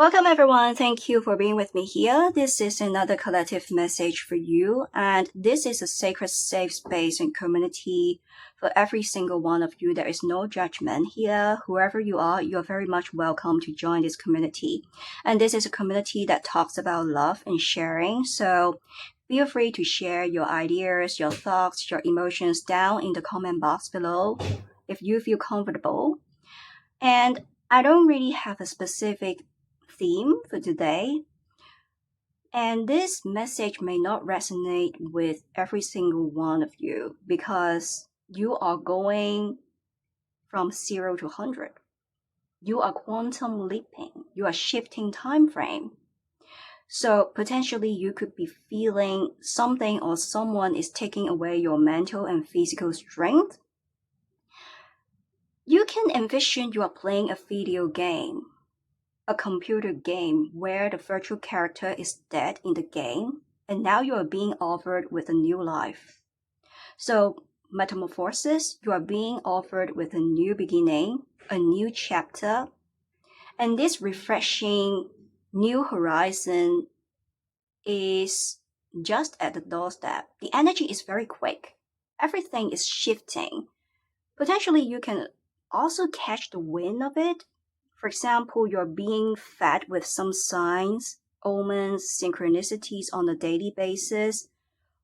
Welcome everyone. Thank you for being with me here. This is another collective message for you, and this is a sacred safe space and community for every single one of you. There is no judgment here. Whoever you are, you're very much welcome to join this community. And this is a community that talks about love and sharing. So feel free to share your ideas, your thoughts, your emotions down in the comment box below if you feel comfortable. And I don't really have a specific theme for today, and this message may not resonate with every single one of you because you are going from 0 to 100. You are quantum leaping. You are shifting time frame. So potentially you could be feeling something or someone is taking away your mental and physical strength. You can envision you are playing a video game, a computer game where the virtual character is dead in the game, and now you are being offered with a new life. So, metamorphosis, you are being offered with a new beginning, a new chapter, and this refreshing new horizon is just at the doorstep. The energy is very quick. Everything is shifting. Potentially, you can also catch the wind of it. For example, you're being fed with some signs, omens, synchronicities on a daily basis.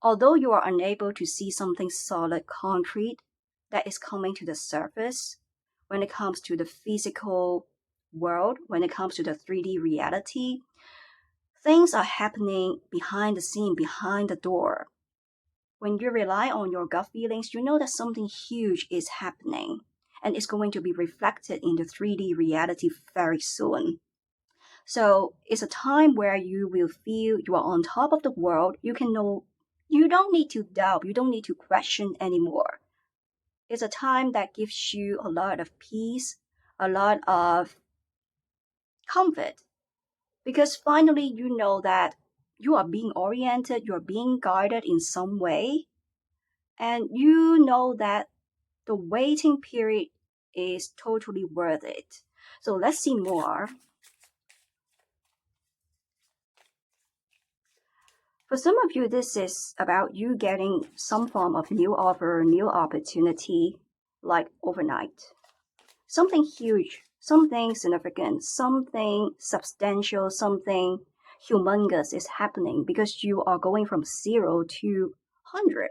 Although you are unable to see something solid, concrete, that is coming to the surface when it comes to the physical world, when it comes to the 3D reality, things are happening behind the scene, behind the door. When you rely on your gut feelings, you know that something huge is happening and it's going to be reflected in the 3D reality very soon. So it's a time where you will feel you are on top of the world. You don't need to doubt, you don't need to question anymore. It's a time that gives you a lot of peace, a lot of comfort, because finally you know that you are being oriented, you are being guided in some way, and you know that the waiting period is totally worth it. So let's see more. For some of you, this is about you getting some form of new offer, new opportunity, like overnight. Something huge, something significant, something substantial, something humongous is happening because you are going from 0 to 100.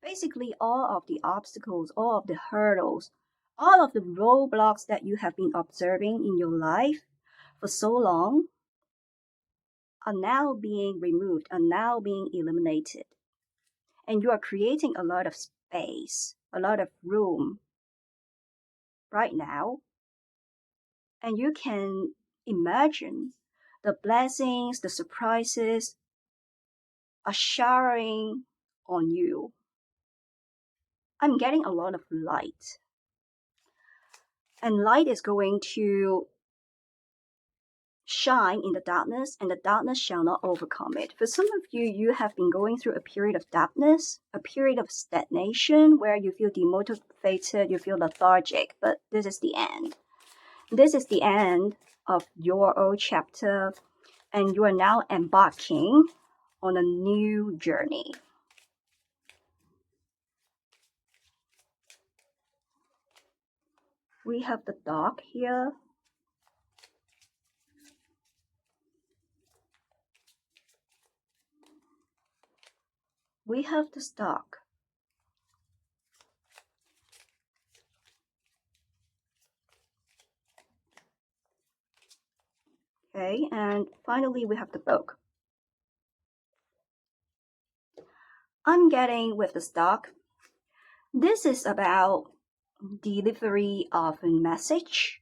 Basically, all of the obstacles, all of the hurdles, all of the roadblocks that you have been observing in your life for so long are now being removed, are now being eliminated. And you are creating a lot of space, a lot of room right now. And you can imagine the blessings, the surprises are showering on you. I'm getting a lot of light. And light is going to shine in the darkness, and the darkness shall not overcome it. For some of you, you have been going through a period of darkness, a period of stagnation where you feel demotivated, you feel lethargic, but this is the end. This is the end of your old chapter, and you are now embarking on a new journey. We have the dog here. We have the stock. Okay, and finally we have the book. I'm getting with the stock. This is about delivery of a message,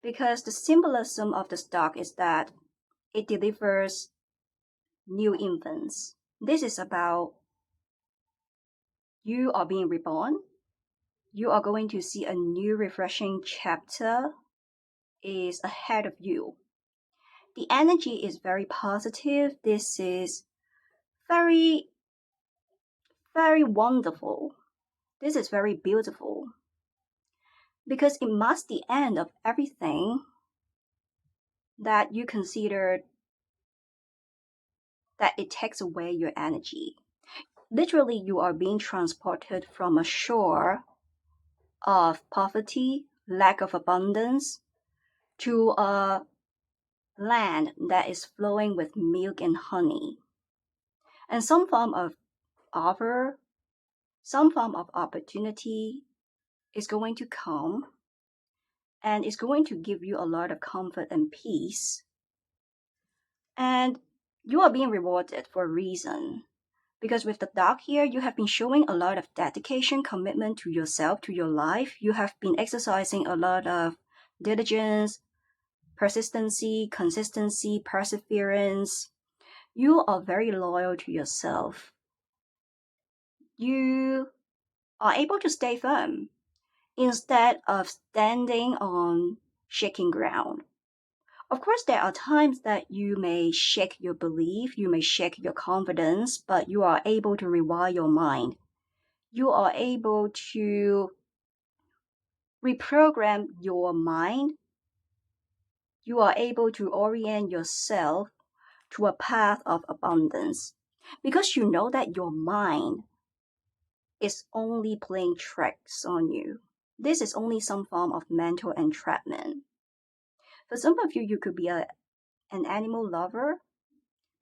because the symbolism of the stock is that it delivers new infants. This is about you are being reborn. You are going to see a new refreshing chapter is ahead of you. The energy is very positive. This is very, very wonderful. This is very beautiful. because it marks the end of everything that you considered that it takes away your energy. Literally, you are being transported from a shore of poverty, lack of abundance, to a land that is flowing with milk and honey. And some form of offer, some form of opportunity is going to come, and it's going to give you a lot of comfort and peace. And you are being rewarded for a reason. Because with the dog here, you have been showing a lot of dedication, commitment to yourself, to your life. You have been exercising a lot of diligence, persistency, consistency, perseverance. You are very loyal to yourself. You are able to stay firm instead of standing on shaking ground. Of course, there are times that you may shake your belief, you may shake your confidence, but you are able to rewire your mind. You are able to reprogram your mind. You are able to orient yourself to a path of abundance because you know that your mind is only playing tricks on you. This is only some form of mental entrapment. For some of you, you could be an animal lover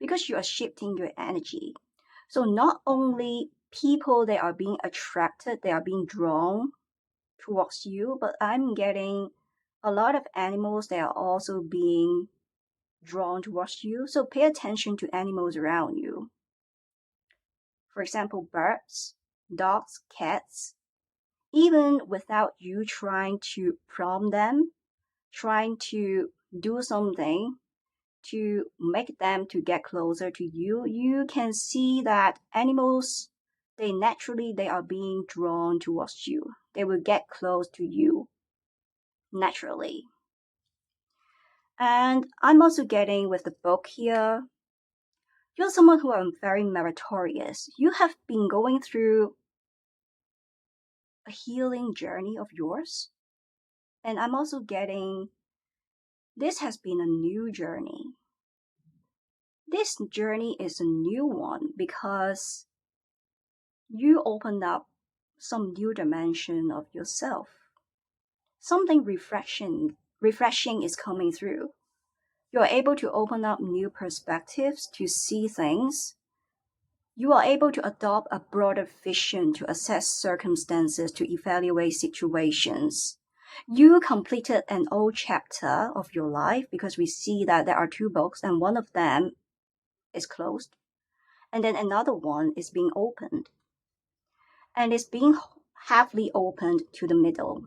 because you are shifting your energy. So not only people that are being attracted, they are being drawn towards you, but I'm getting a lot of animals that are also being drawn towards you. So pay attention to animals around you. For example, birds, dogs, cats. Even without you trying to prompt them, trying to do something to make them to get closer to you, you can see that animals, they are being drawn towards you. They will get close to you naturally. And I'm also getting with the book here, you're someone who are very meritorious. You have been going through a healing journey of yours. And I'm also getting this has been a new journey. This journey is a new one because you opened up some new dimension of yourself. Something refreshing is coming through. You're able to open up new perspectives to see things. You are able to adopt a broader vision to assess circumstances, to evaluate situations. You completed an old chapter of your life because we see that there are two books and one of them is closed. And then another one is being opened. And it's being halfly opened to the middle.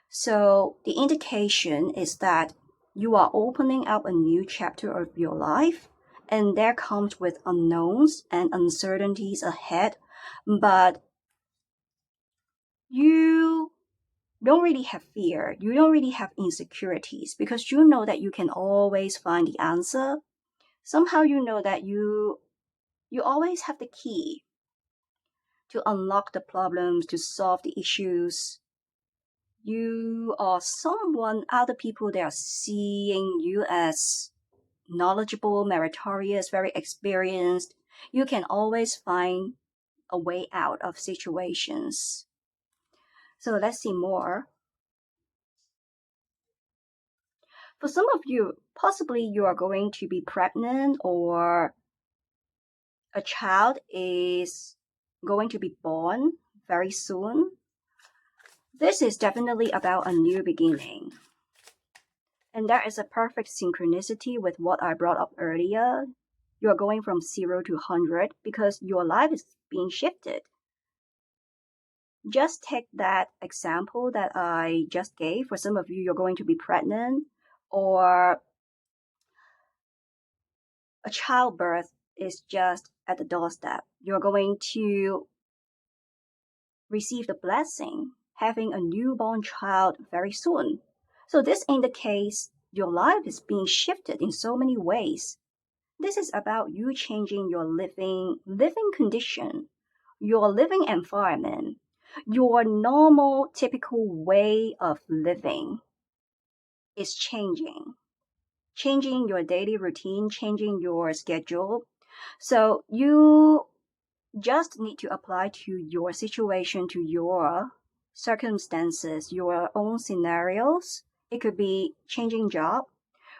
So the indication is that you are opening up a new chapter of your life, and there comes with unknowns and uncertainties ahead, but you don't really have fear. You don't really have insecurities because you know that you can always find the answer. Somehow you know that you always have the key to unlock the problems, to solve the issues. You are someone, other people, they are seeing you as knowledgeable, meritorious, very experienced. You can always find a way out of situations. So let's see more. For some of you, possibly you are going to be pregnant or a child is going to be born very soon. This is definitely about a new beginning. And that is a perfect synchronicity with what I brought up earlier. You are going from 0 to 100 because your life is being shifted. Just take that example that I just gave. For some of you, you're going to be pregnant or a childbirth is just at the doorstep. You're going to receive the blessing, having a newborn child very soon. So this indicates your life is being shifted in so many ways. This is about you changing your living condition, your living environment. Your normal, typical way of living is changing your daily routine, changing your schedule. So you just need to apply to your situation, to your circumstances, your own scenarios. It could be changing job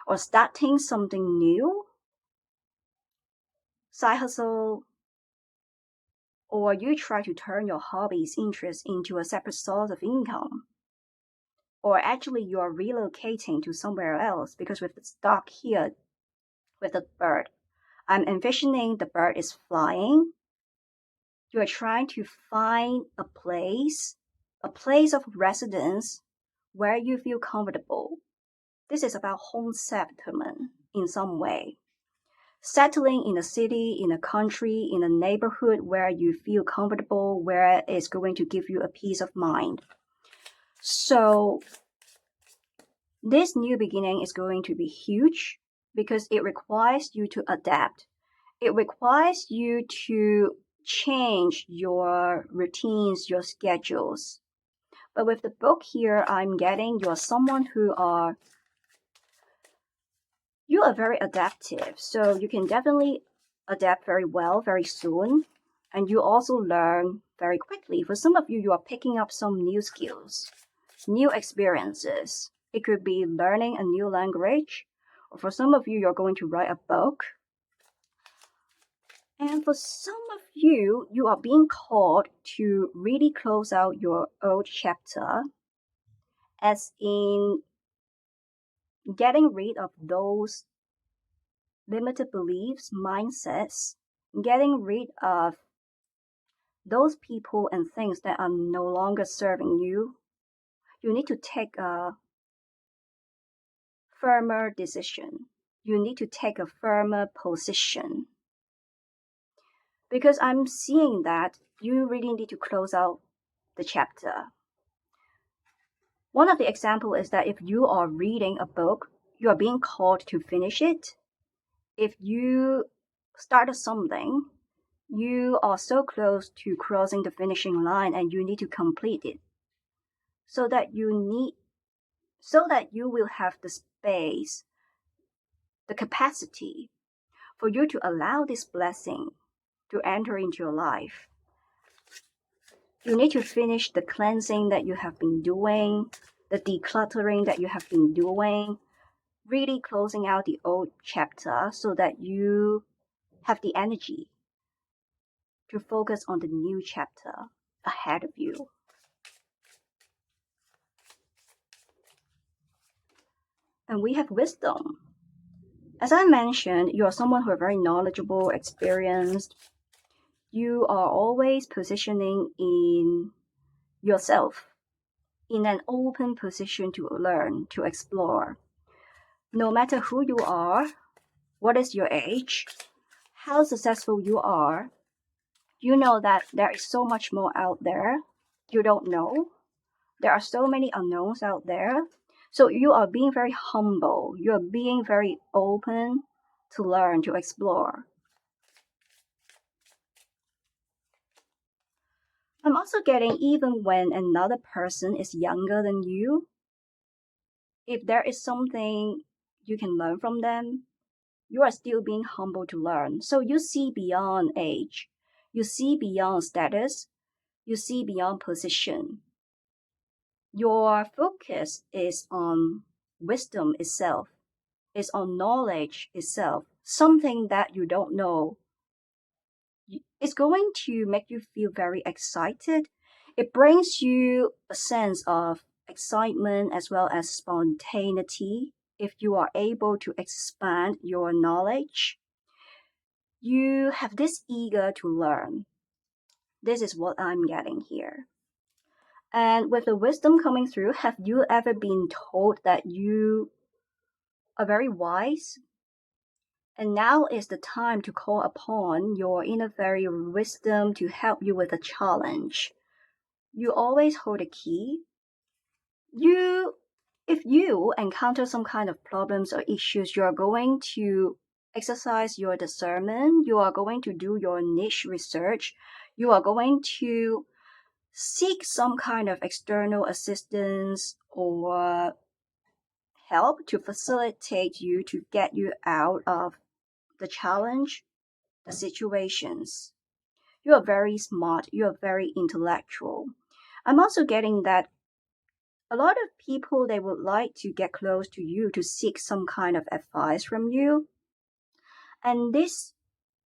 or starting something new, side hustle, or you try to turn your hobbies, interests into a separate source of income. Or actually you are relocating to somewhere else because with the stock here, with the bird, I'm envisioning the bird is flying. You are trying to find a place of residence where you feel comfortable. This is about home settlement in some way. Settling in a city, in a country, in a neighborhood where you feel comfortable, where it's going to give you a peace of mind. So this new beginning is going to be huge because it requires you to adapt. It requires you to change your routines, your schedules. But with the book here, I'm getting you are very adaptive. So you can definitely adapt very well, very soon. And you also learn very quickly. For some of you, you are picking up some new skills, new experiences. It could be learning a new language. Or for some of you, you're going to write a book. And for some of you, you are being called to really close out your old chapter, as in getting rid of those limited beliefs, mindsets, getting rid of those people and things that are no longer serving you. You need to take a firmer decision. You need to take a firmer position. Because I'm seeing that you really need to close out the chapter. One of the examples is that if you are reading a book, you are being called to finish it. If you started something, you are so close to crossing the finishing line and you need to complete it. So that you will have the space, the capacity for you to allow this blessing to enter into your life. You need to finish the cleansing that you have been doing, the decluttering that you have been doing, really closing out the old chapter so that you have the energy to focus on the new chapter ahead of you. And we have wisdom. As I mentioned, you are someone who are very knowledgeable, experienced. You are always positioning in yourself in an open position to learn, to explore. No matter who you are, what is your age, how successful you are, you know that there is so much more out there you don't know. There are so many unknowns out there. So you are being very humble. You are being very open to learn, to explore. I'm also getting even when another person is younger than you, if there is something you can learn from them, you are still being humble to learn. So you see beyond age, you see beyond status, you see beyond position. Your focus is on wisdom itself, is on knowledge itself, something that you don't know. It's going to make you feel very excited. It brings you a sense of excitement as well as spontaneity. If you are able to expand your knowledge, you have this eager to learn. This is what I'm getting here. And with the wisdom coming through, have you ever been told that you are very wise? And now is the time to call upon your inner fairy wisdom to help you with a challenge. You always hold a key. If you encounter some kind of problems or issues, you are going to exercise your discernment. You are going to do your niche research. You are going to seek some kind of external assistance or help to facilitate you to get you out of the challenge, the situations. You are very smart, you are very intellectual. I'm also getting that a lot of people, they would like to get close to you to seek some kind of advice from you. And this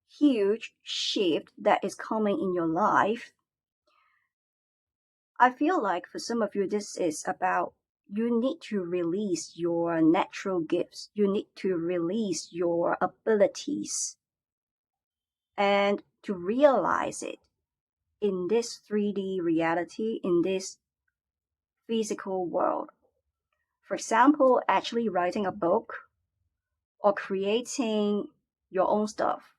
huge shift that is coming in your life, I feel like for some of you, this is about you need to release your natural gifts. You need to release your abilities and to realize it in this 3D reality, in this physical world. For example, actually writing a book or creating your own stuff.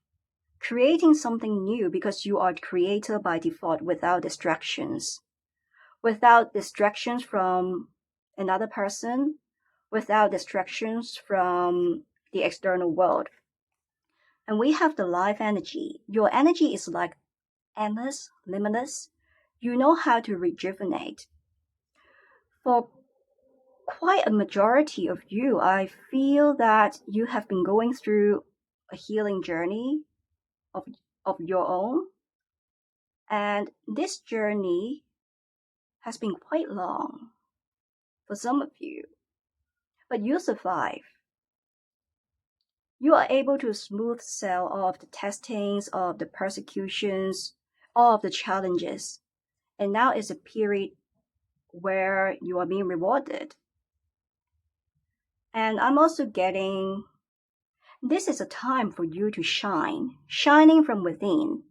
Creating something new because you are creator by default without distractions. Without distractions from another person, without distractions from the external world. And we have the life energy. Your energy is like endless, limitless. You know how to rejuvenate. For quite a majority of you, I feel that you have been going through a healing journey of, of your own. And this journey has been quite long for some of you. But you survive. You are able to smooth sail all of the testings, all of the persecutions, all of the challenges. And now is a period where you are being rewarded. And I'm also getting this is a time for you to shine, shining from within,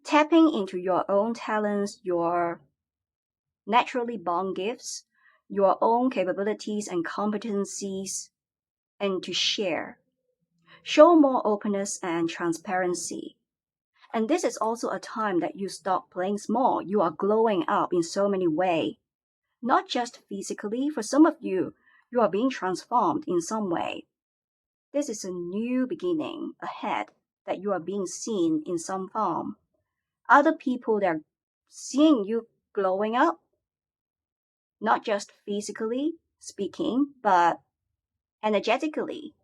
tapping into your own talents, your naturally born gifts, your own capabilities and competencies, and to share. Show more openness and transparency. And this is also a time that you stop playing small. You are glowing up in so many ways. Not just physically, for some of you, you are being transformed in some way. This is a new beginning ahead that you are being seen in some form. Other people, they're seeing you glowing up, not just physically speaking, but energetically.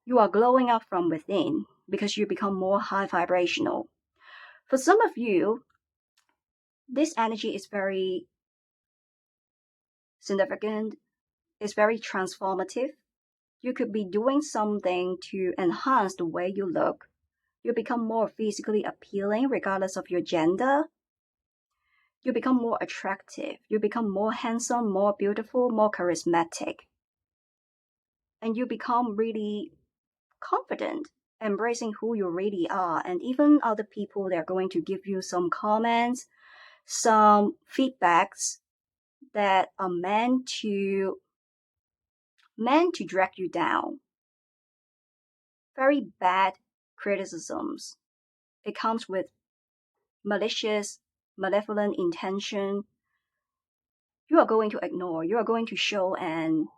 You are glowing up from within because you become more high vibrational. For some of you, this energy is very significant, it's very transformative. You could be doing something to enhance the way you look. You become more physically appealing regardless of your gender. You become more attractive. You become more handsome, more beautiful, more charismatic. And you become really confident, embracing who you really are. And even other people, they're going to give you some comments, some feedbacks that are meant to drag you down. Very bad criticisms. It comes with malicious, malevolent intention. You are going to ignore. You are going to show an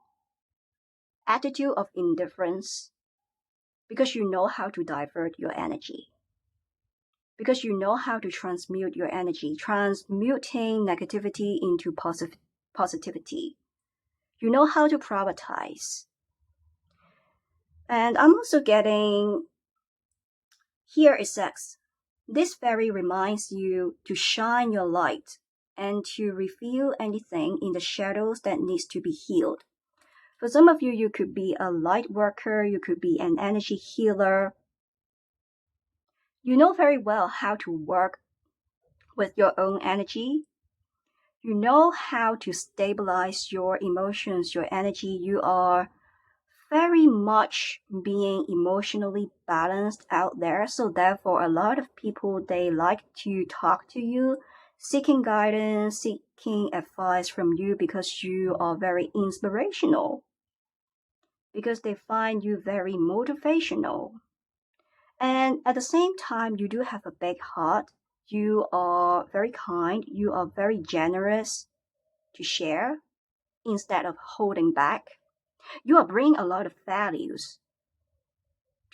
attitude of indifference because you know how to divert your energy. Because you know how to transmute your energy, transmuting negativity into positivity. You know how to prioritize. And I'm also getting, here is sex. This fairy reminds you to shine your light and to reveal anything in the shadows that needs to be healed. For some of you, you could be a light worker, you could be an energy healer. You know very well how to work with your own energy. You know how to stabilize your emotions, your energy. You are very much being emotionally balanced out there. So therefore, a lot of people, they like to talk to you, seeking guidance, seeking advice from you because you are very inspirational, because they find you very motivational. And at the same time, you do have a big heart. You are very kind. You are very generous to share instead of holding back. You are bringing a lot of values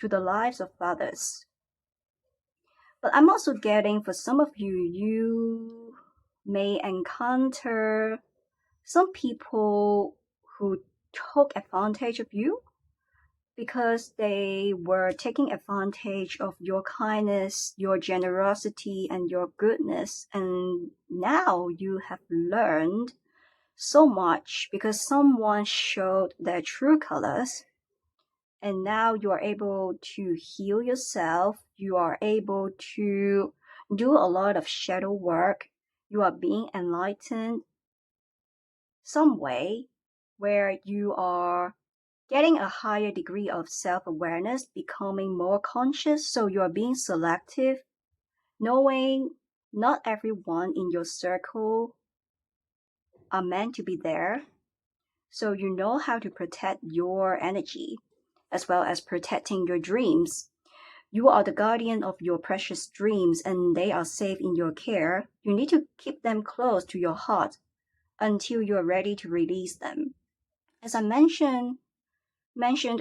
to the lives of others. But I'm also getting, for some of you, may encounter some people who took advantage of you because they were taking advantage of your kindness, your generosity, and your goodness. And now you have learned so much because someone showed their true colors. And now you are able to heal yourself. You are able to do a lot of shadow work. You are being enlightened some way where you are getting a higher degree of self-awareness, becoming more conscious. So you are being selective, knowing not everyone in your circle are meant to be there. So you know how to protect your energy as well as protecting your dreams. You are the guardian of your precious dreams and they are safe in your care. You need to keep them close to your heart until you are ready to release them. As I mentioned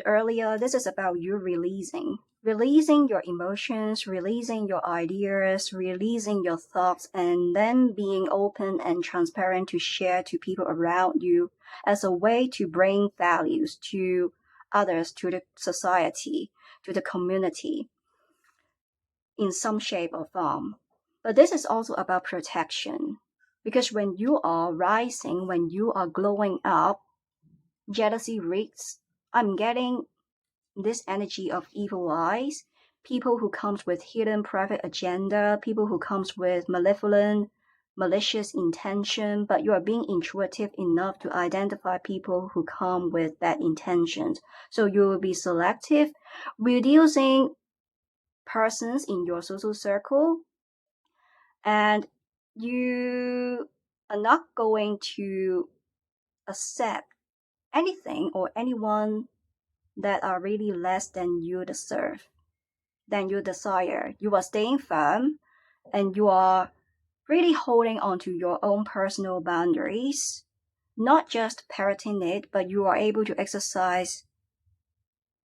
earlier, this is about you releasing your emotions, releasing your ideas, releasing your thoughts, and then being open and transparent to share to people around you as a way to bring values to others, to the society, to the community in some shape or form. But this is also about protection because when you are rising, when you are glowing up, jealousy reeks. I'm getting this energy of evil eyes, people who comes with hidden private agenda, people who comes with malevolent, malicious intention, but you are being intuitive enough to identify people who come with bad intentions. So you will be selective, reducing persons in your social circle, and you are not going to accept anything or anyone that are really less than you deserve, than you desire. You are staying firm and you are really holding on to your own personal boundaries, not just parroting it, but you are able to exercise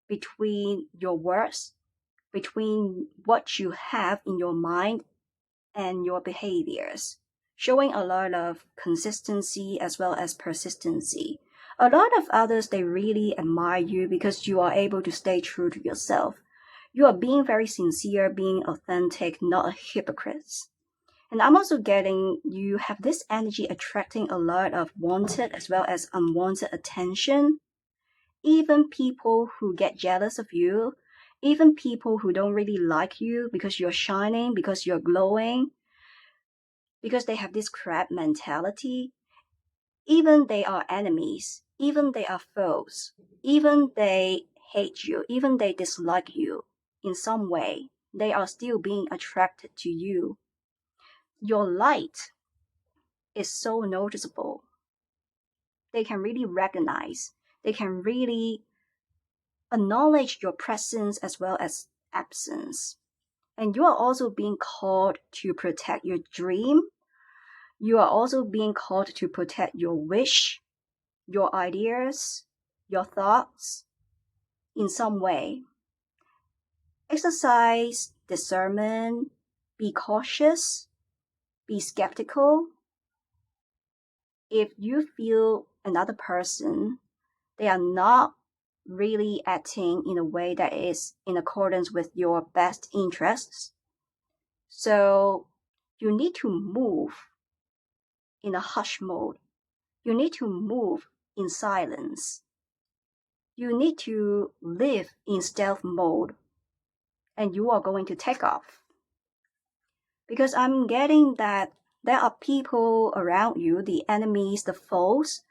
between your words, between what you have in your mind and your behaviors, showing a lot of consistency as well as persistency. A lot of others, they really admire you because you are able to stay true to yourself. You are being very sincere, being authentic, not a hypocrite. And I'm also getting you have this energy attracting a lot of wanted as well as unwanted attention. Even people who get jealous of you, even people who don't really like you because you're shining, because you're glowing, because they have this crab mentality, even they are enemies, even they are foes, even they hate you, even they dislike you in some way, they are still being attracted to you. Your light is so noticeable. They can really recognize, they can really acknowledge your presence as well as absence. And you are also being called to protect your dream. You are also being called to protect your wish, your ideas, your thoughts in some way. Exercise discernment, be cautious, be skeptical. If you feel another person, they are not really acting in a way that is in accordance with your best interests. So you need to move in a hush mode. You need to move in silence. You need to live in stealth mode and you are going to take off. Because I'm getting that there are people around you, the enemies, the foes,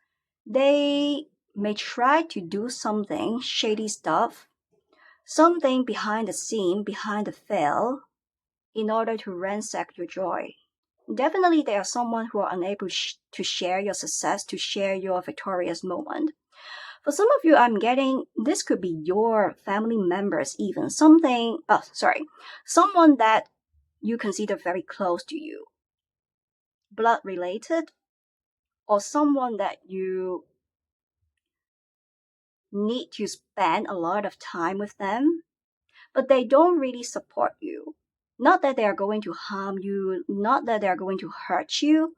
they may try to do something shady stuff, something behind the scene, behind the veil, in order to ransack your joy. Definitely there are someone who are unable to share your success, to share your victorious moment. For some of you, I'm getting this could be your family members, even someone that you consider very close to you, blood related, or someone that you need to spend a lot of time with them, but they don't really support you. Not that they are going to harm you, not that they are going to hurt you,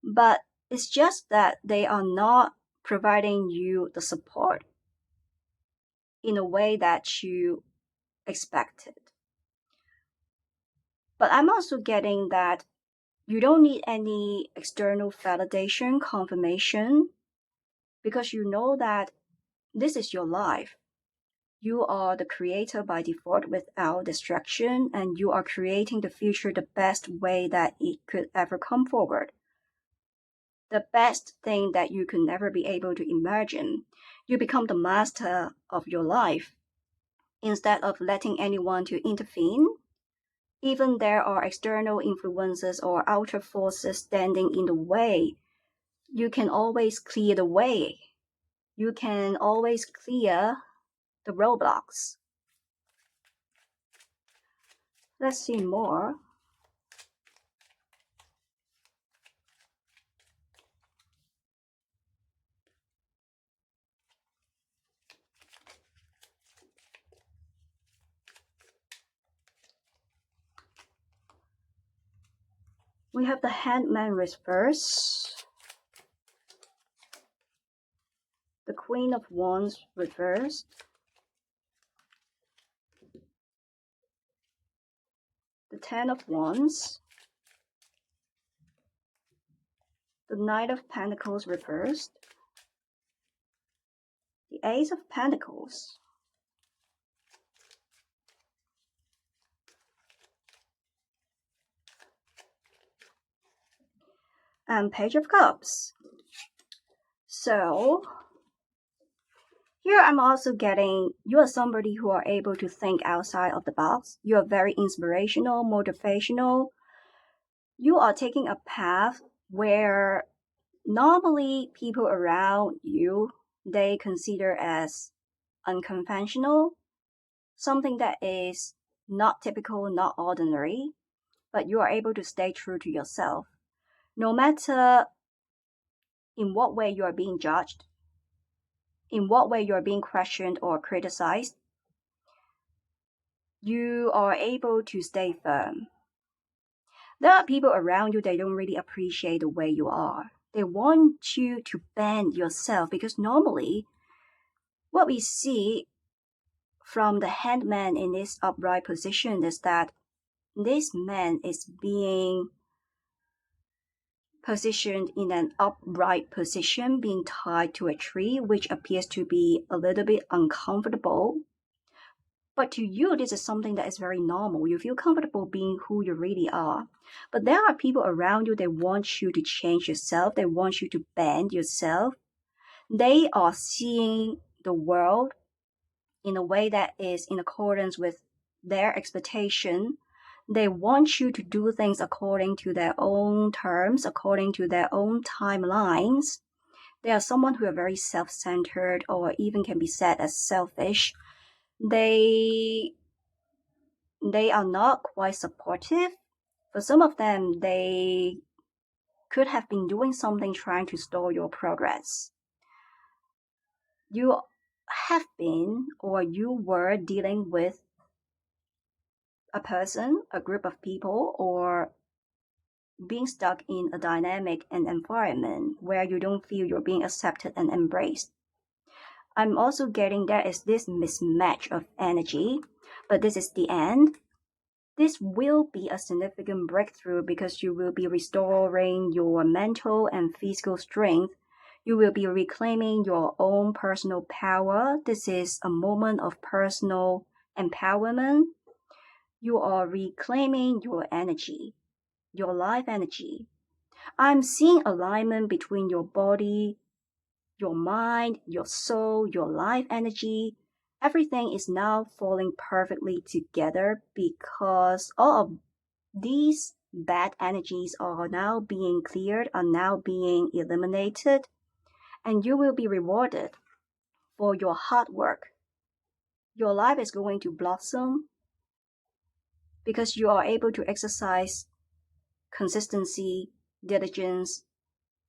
But it's just that they are not providing you the support in a way that you expected. But I'm also getting that you don't need any external validation, confirmation, because you know that this is your life. You are the creator by default without distraction, and you are creating the future the best way that it could ever come forward. The best thing that you could never be able to imagine. You become the master of your life instead of letting anyone to intervene. Even there are external influences or outer forces standing in the way, you can always clear the way. You can always clear the roadblocks. Let's see more. We have the Hangman reverse, the Queen of Wands reversed, the Ten of Wands, the Knight of Pentacles reversed, the Ace of Pentacles, and Page of Cups. So here I'm also getting you are somebody who are able to think outside of the box. You are very inspirational, motivational. You are taking a path where normally people around you, they consider as unconventional, something that is not typical, not ordinary, but you are able to stay true to yourself. No matter in what way you are being judged, in what way you are being questioned or criticized, you are able to stay firm. There are people around you, they don't really appreciate the way you are. They want you to bend yourself because normally what we see from the handman in this upright position is that this man is being positioned in an upright position, being tied to a tree, which appears to be a little bit uncomfortable. But to you, this is something that is very normal. You feel comfortable being who you really are. But there are people around you, they want you to change yourself. They want you to bend yourself. They are seeing the world in a way that is in accordance with their expectation. They want you to do things according to their own terms, according to their own timelines. They are someone who are very self-centered or even can be said as selfish. They are not quite supportive. For some of them, they could have been doing something trying to stall your progress. You have been or you were dealing with a person, a group of people, or being stuck in a dynamic and environment where you don't feel you're being accepted and embraced. I'm also getting there is this mismatch of energy, but this is the end. This will be a significant breakthrough because you will be restoring your mental and physical strength. You will be reclaiming your own personal power. This is a moment of personal empowerment. You are reclaiming your energy, your life energy. I'm seeing alignment between your body, your mind, your soul, your life energy. Everything is now falling perfectly together because all of these bad energies are now being cleared, are now being eliminated, and you will be rewarded for your hard work. Your life is going to blossom because you are able to exercise consistency, diligence,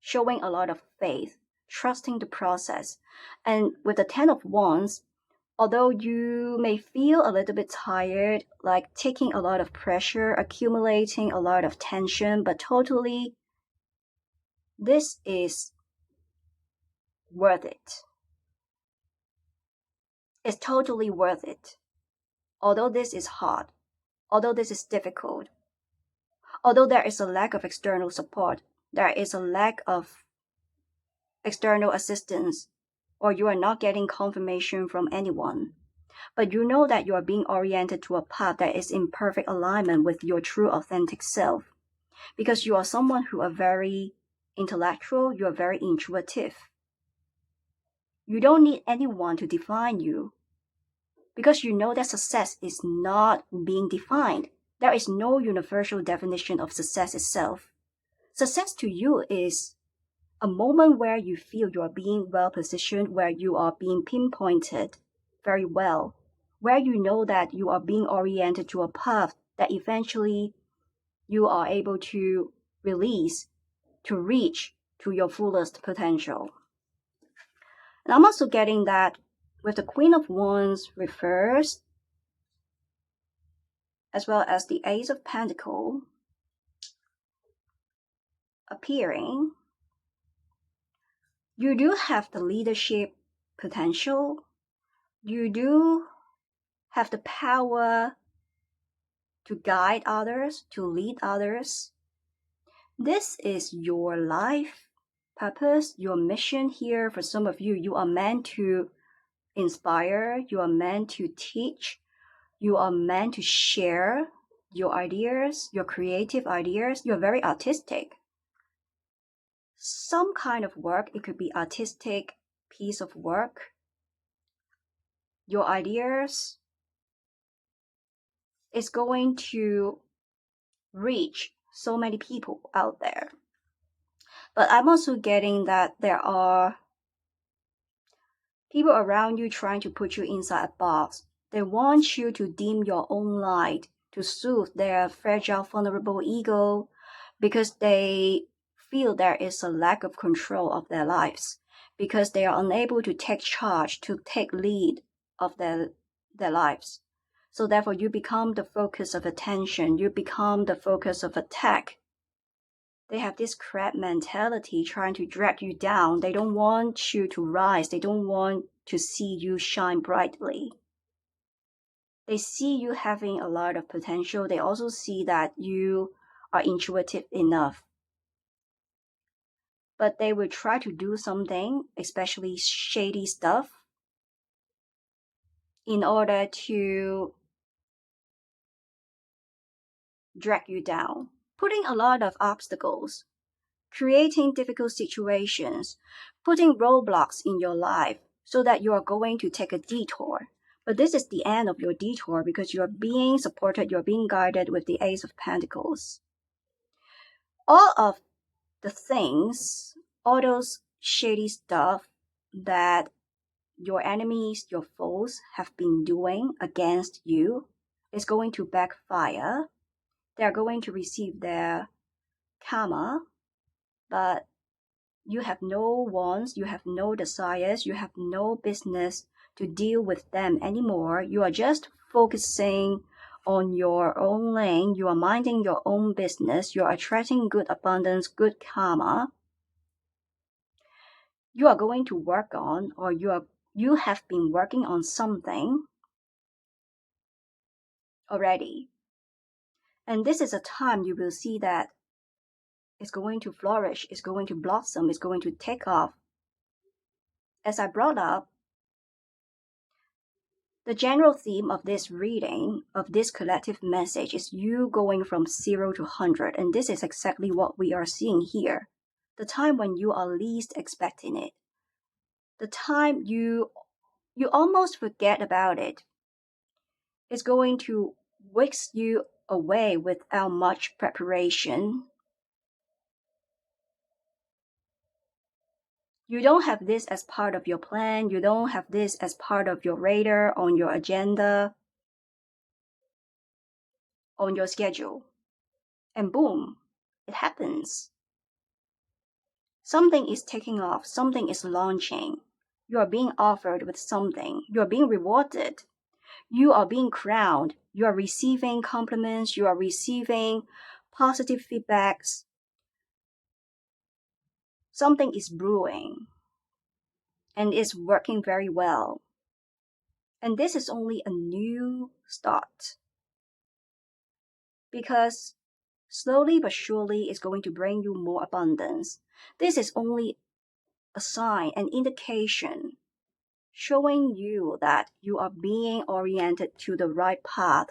showing a lot of faith, trusting the process. And with the Ten of Wands, although you may feel a little bit tired, like taking a lot of pressure, accumulating a lot of tension, but totally this is worth it. It's totally worth it. Although this is hard, although this is difficult, although there is a lack of external support, there is a lack of external assistance, or you are not getting confirmation from anyone, but you know that you are being oriented to a path that is in perfect alignment with your true authentic self, because you are someone who are very intellectual, you are very intuitive. You don't need anyone to define you, because you know that success is not being defined. There is no universal definition of success itself. Success to you is a moment where you feel you are being well positioned, where you are being pinpointed very well, where you know that you are being oriented to a path that eventually you are able to release, to reach to your fullest potential. And I'm also getting that with the Queen of Wands reversed, as well as the Ace of Pentacles appearing, you do have the leadership potential. You do have the power to guide others, to lead others. This is your life purpose, your mission here. For some of you, you are meant to inspire, you are meant to teach, you are meant to share your ideas, your creative ideas. You're very artistic. Some kind of work, it could be artistic piece of work. Your ideas is going to reach so many people out there. But I'm also getting that there are people around you trying to put you inside a box. They want you to dim your own light, to soothe their fragile, vulnerable ego, because they feel there is a lack of control of their lives, because they are unable to take charge, to take lead of their lives. So therefore, you become the focus of attention, you become the focus of attack. They have this crab mentality trying to drag you down. They don't want you to rise. They don't want to see you shine brightly. They see you having a lot of potential. They also see that you are intuitive enough. But they will try to do something, especially shady stuff, in order to drag you down, putting a lot of obstacles, creating difficult situations, putting roadblocks in your life so that you are going to take a detour. But this is the end of your detour because you are being supported, you're being guided with the Ace of Pentacles. All of the things, all those shady stuff that your enemies, your foes have been doing against you is going to backfire. They're going to receive their karma, but you have no wants, you have no desires, you have no business to deal with them anymore. You are just focusing on your own lane. You are minding your own business. You are attracting good abundance, good karma. You are going to work on, or you have been working on something already. And this is a time you will see that it's going to flourish, it's going to blossom, it's going to take off. As I brought up, the general theme of this reading, of this collective message, is you going from 0 to 100. And this is exactly what we are seeing here. The time when you are least expecting it. The time you almost forget about it. It's going to whisk you away without much preparation. You don't have this as part of your plan. You don't have this as part of your radar, on your agenda, on your schedule. And boom, it happens. Something is taking off. Something is launching. You are being offered with something. You are being rewarded. You are being crowned. You are receiving compliments. You are receiving positive feedbacks. something is brewing and is working very well. And this is only a new start. Because slowly but surely it's going to bring you more abundance. This is only a sign, an indication, showing you that you are being oriented to the right path.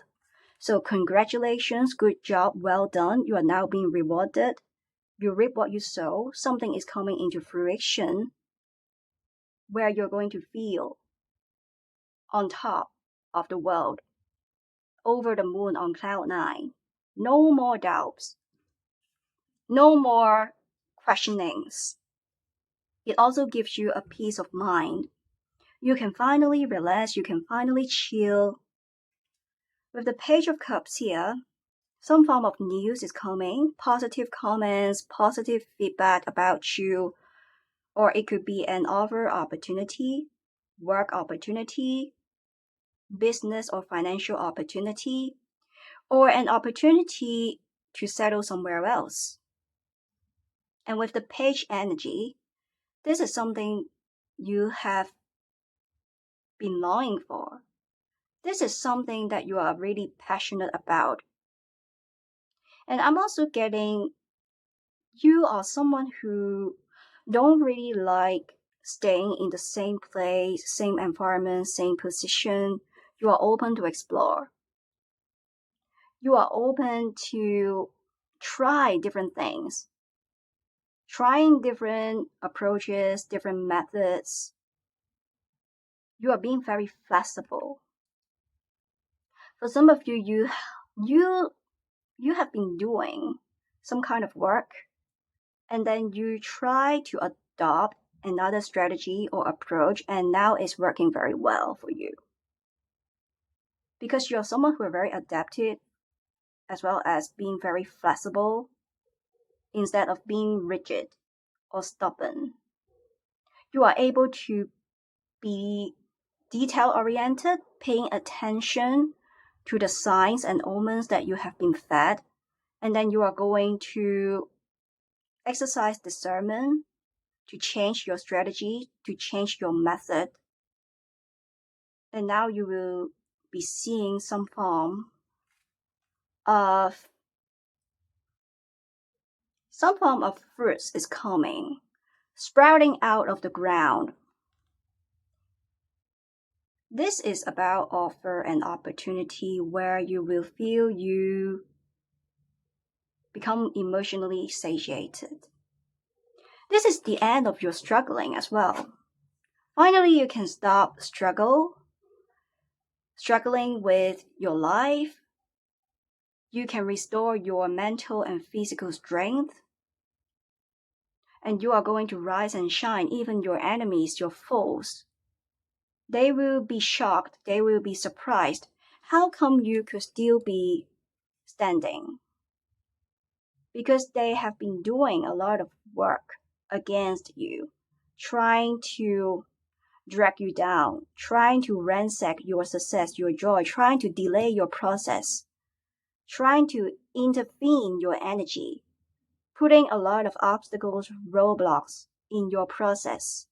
So congratulations, good job, well done. You are now being rewarded. You reap what you sow. Something is coming into fruition where you're going to feel on top of the world, over the moon on cloud nine. No more doubts. No more questionings. It also gives you a peace of mind. You can finally relax, you can finally chill. With the Page of Cups here, some form of news is coming, positive comments, positive feedback about you, or it could be an offer opportunity, work opportunity, business or financial opportunity, or an opportunity to settle somewhere else. And with the Page energy, this is something you have been longing for. This is something that you are really passionate about. And I'm also getting you are someone who don't really like staying in the same place, same environment, same position. You are open to explore. You are open to try different things, trying different approaches, different methods. You are being very flexible. For some of you, you have been doing some kind of work, and then you try to adopt another strategy or approach, and now it's working very well for you. Because you're someone who are very adaptive, as well as being very flexible, instead of being rigid or stubborn. You are able to be detail-oriented, paying attention to the signs and omens that you have been fed, and then you are going to exercise discernment to change your strategy, to change your method. And now you will be seeing some form of fruits is coming, sprouting out of the ground. This is about offer and opportunity where you will feel you become emotionally satiated. This is the end of your struggling as well. Finally, you can stop struggling with your life. You can restore your mental and physical strength. And you are going to rise and shine, even your enemies, your foes. They will be shocked, they will be surprised. How come you could still be standing? Because they have been doing a lot of work against you, trying to drag you down, trying to ransack your success, your joy, trying to delay your process, trying to intervene your energy, putting a lot of obstacles, roadblocks in your process.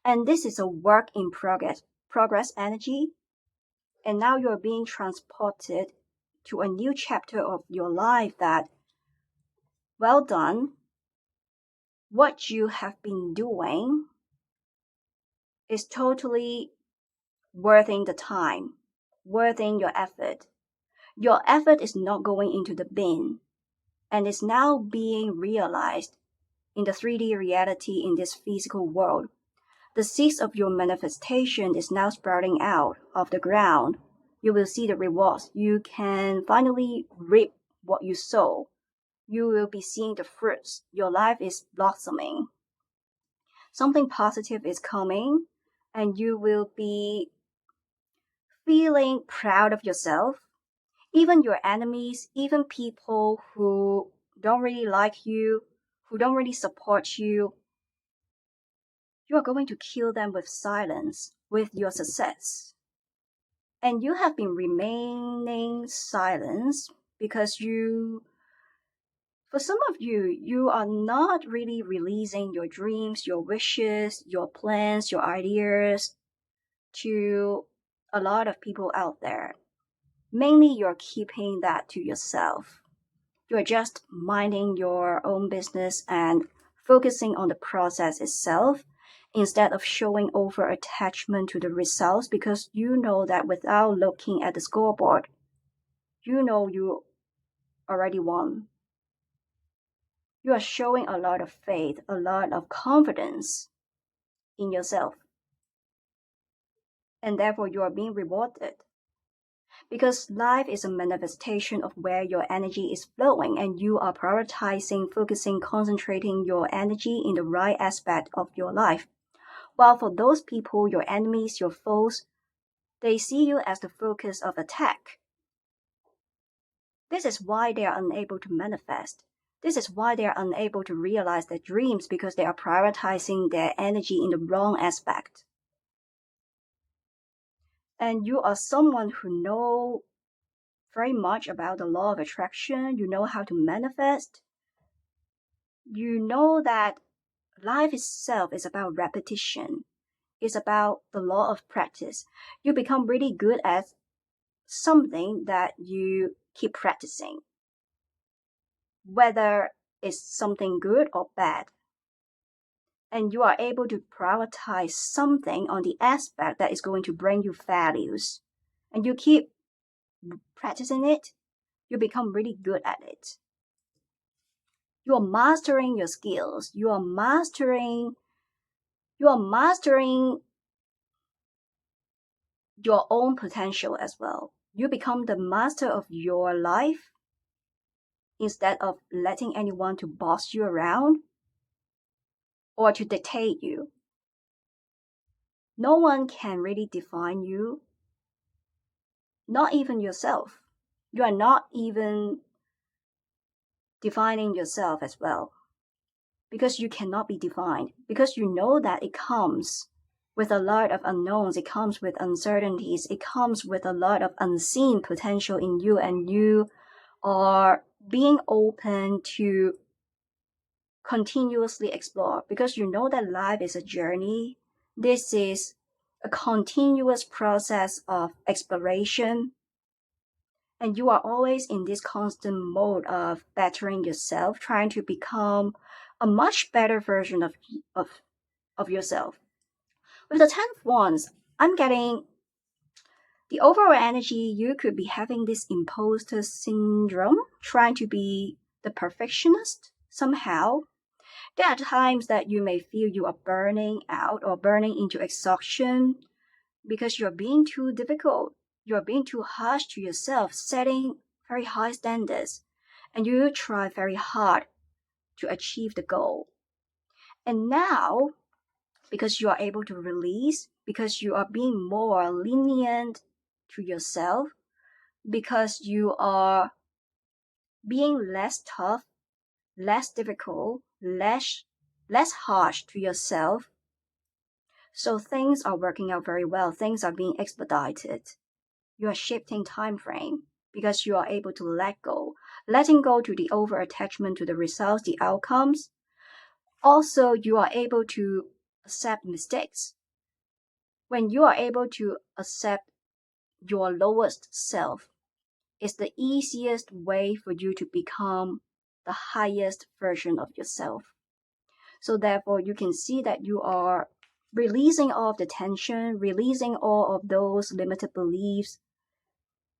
And this is a work in progress energy. And now you're being transported to a new chapter of your life that, well done, what you have been doing is totally worthing the time, worthing your effort. Your effort is not going into the bin and is now being realized in the 3D reality in this physical world. The seeds of your manifestation is now sprouting out of the ground. You will see the rewards. You can finally reap what you sow. You will be seeing the fruits. Your life is blossoming. Something positive is coming, and you will be feeling proud of yourself. Even your enemies, even people who don't really like you, who don't really support you, you are going to kill them with silence, with your success. And you have been remaining silent because you For some of you, you are not really releasing your dreams, your wishes, your plans, your ideas to a lot of people out there. Mainly, you're keeping that to yourself. You're just minding your own business and focusing on the process itself instead of showing over attachment to the results, because you know that without looking at the scoreboard, you know you already won. You are showing a lot of faith, a lot of confidence in yourself, and therefore you are being rewarded. Because life is a manifestation of where your energy is flowing, and you are prioritizing, focusing, concentrating your energy in the right aspect of your life. While for those people, your enemies, your foes, they see you as the focus of attack. This is why they are unable to manifest. This is why they are unable to realize their dreams, because they are prioritizing their energy in the wrong aspect. And you are someone who knows very much about the law of attraction. You know how to manifest. You know that life itself is about repetition. It's about the law of practice. You become really good at something that you keep practicing, whether it's something good or bad. And you are able to prioritize something on the aspect that is going to bring you values. And you keep practicing it, you become really good at it. You are mastering your skills. You are mastering your own potential as well. You become the master of your life instead of letting anyone to boss you around or to dictate you. No one can really define you, not even yourself. You are not even defining yourself as well, because you cannot be defined, because you know that it comes with a lot of unknowns, it comes with uncertainties, it comes with a lot of unseen potential in you, and you are being open to continuously explore, because you know that life is a journey. This is a continuous process of exploration, and you are always in this constant mode of bettering yourself, trying to become a much better version of yourself. With the 10 of Wands, I'm getting the overall energy. You could be having this imposter syndrome, trying to be the perfectionist somehow. There are times that you may feel you are burning out or burning into exhaustion because you're being too difficult. You're being too harsh to yourself, setting very high standards, and you try very hard to achieve the goal. And now, because you are able to release, because you are being more lenient to yourself, because you are being less tough, less difficult, less harsh to yourself. So things are working out very well. Things are being expedited. You are shifting time frame because you are able to let go. Letting go to the over attachment to the results, the outcomes. Also, you are able to accept mistakes. When you are able to accept your lowest self, it's the easiest way for you to become the highest version of yourself. So therefore, you can see that you are releasing all of the tension, releasing all of those limited beliefs.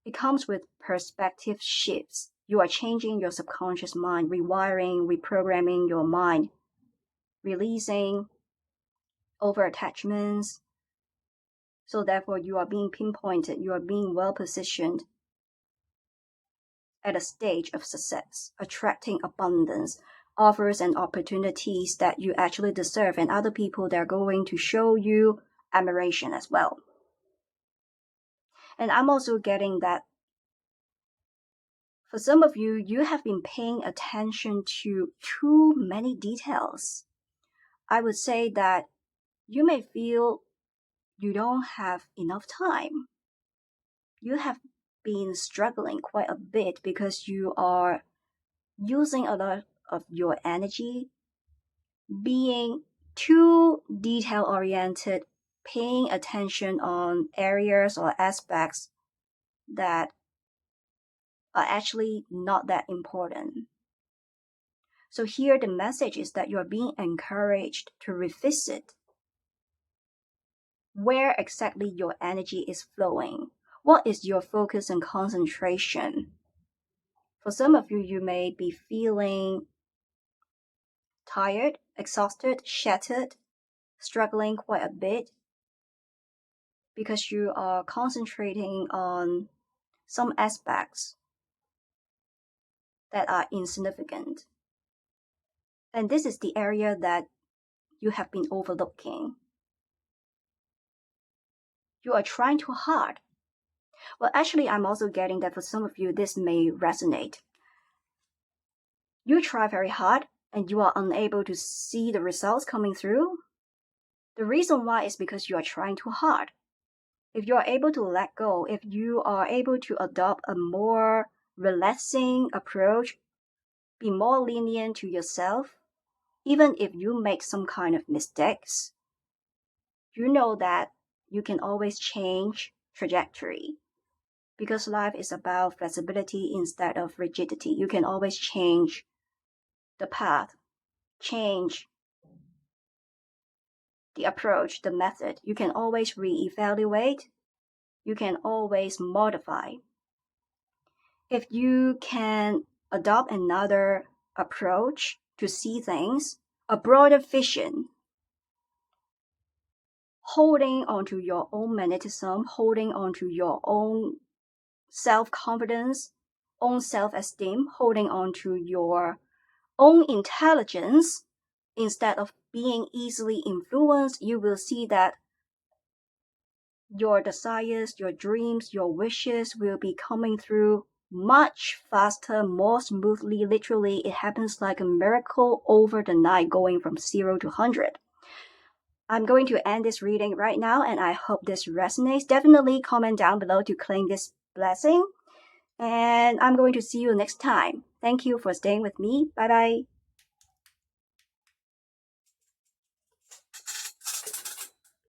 It comes with perspective shifts. You are changing your subconscious mind, rewiring, reprogramming your mind, releasing over attachments. So therefore, you are being pinpointed, you are being well positioned at a stage of success, attracting abundance, offers and opportunities that you actually deserve, and other people that are going to show you admiration as well. And I'm also getting that for some of you, you have been paying attention to too many details. I would say that you may feel you don't have enough time. You have been struggling quite a bit because you are using a lot of your energy, being too detail oriented, paying attention on areas or aspects that are actually not that important. So here the message is that you're being encouraged to revisit where exactly your energy is flowing. What is your focus and concentration? For some of you, you may be feeling tired, exhausted, shattered, struggling quite a bit because you are concentrating on some aspects that are insignificant. And this is the area that you have been overlooking. You are trying too hard. Well, actually, I'm also getting that for some of you, this may resonate. You try very hard and you are unable to see the results coming through. The reason why is because you are trying too hard. If you are able to let go, if you are able to adopt a more relaxing approach, be more lenient to yourself, even if you make some kind of mistakes, you know that you can always change trajectory. Because life is about flexibility instead of rigidity. You can always change the path, change the approach, the method. You can always reevaluate. You can always modify. If you can adopt another approach to see things, a broader vision, holding onto your own magnetism, holding onto your own self-confidence, own self-esteem, holding onto your own intelligence, instead of being easily influenced, you will see that your desires, your dreams, your wishes will be coming through much faster, more smoothly. Literally, it happens like a miracle over the night, going from 0 to 100. I'm going to end this reading right now, and I hope this resonates. Definitely comment down below to claim this blessing. And I'm going to see you next time. Thank you for staying with me. Bye bye.